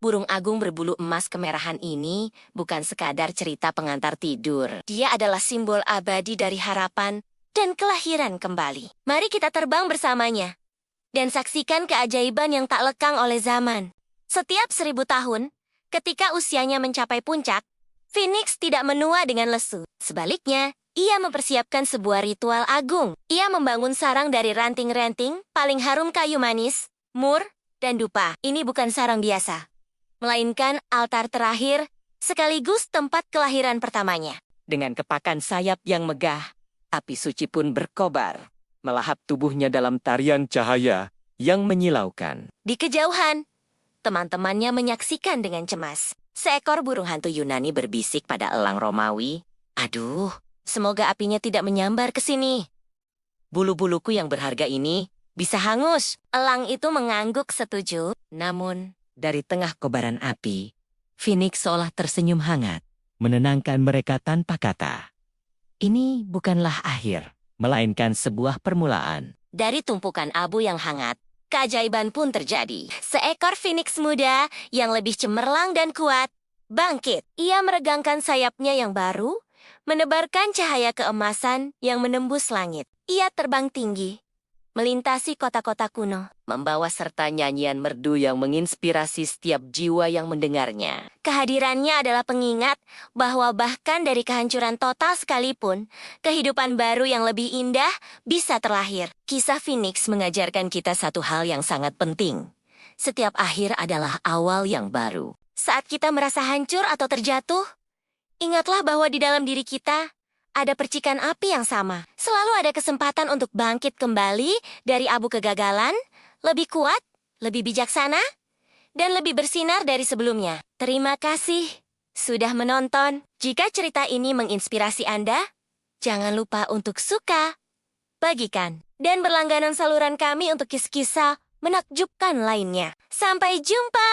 burung agung berbulu emas kemerahan ini bukan sekadar cerita pengantar tidur. Dia adalah simbol abadi dari harapan dan kelahiran kembali. Mari kita terbang bersamanya dan saksikan keajaiban yang tak lekang oleh zaman. Setiap 1000 tahun, ketika usianya mencapai puncak, Phoenix tidak menua dengan lesu. Sebaliknya, ia mempersiapkan sebuah ritual agung. Ia membangun sarang dari ranting-ranting, paling harum kayu manis, mur, dan dupa. Ini bukan sarang biasa, melainkan altar terakhir sekaligus tempat kelahiran pertamanya. Dengan kepakan sayap yang megah, api suci pun berkobar, melahap tubuhnya dalam tarian cahaya yang menyilaukan. Di kejauhan, teman-temannya menyaksikan dengan cemas. Seekor burung hantu Yunani berbisik pada elang Romawi, "Aduh, semoga apinya tidak menyambar ke sini. Bulu-buluku yang berharga ini bisa hangus." Elang itu mengangguk setuju, namun Dari tengah kobaran api, Phoenix seolah tersenyum hangat, menenangkan mereka tanpa kata. Ini bukanlah akhir, melainkan sebuah permulaan. dari tumpukan abu yang hangat, keajaiban pun terjadi. Seekor Phoenix muda yang lebih cemerlang dan kuat bangkit. Ia meregangkan sayapnya yang baru, menebarkan cahaya keemasan yang menembus langit. Ia terbang tinggi, melintasi kota-kota kuno, membawa serta nyanyian merdu yang menginspirasi setiap jiwa yang mendengarnya. Kehadirannya adalah pengingat bahwa bahkan dari kehancuran total sekalipun, kehidupan baru yang lebih indah bisa terlahir. Kisah Phoenix mengajarkan kita satu hal yang sangat penting. Setiap akhir adalah awal yang baru. Saat kita merasa hancur atau terjatuh, ingatlah bahwa di dalam diri kita ada percikan api yang sama. Selalu ada kesempatan untuk bangkit kembali dari abu kegagalan, lebih kuat, lebih bijaksana, dan lebih bersinar dari sebelumnya. Terima kasih sudah menonton. Jika cerita ini menginspirasi Anda, jangan lupa untuk suka, bagikan, dan berlangganan saluran kami untuk kisah-kisah menakjubkan lainnya. Sampai jumpa!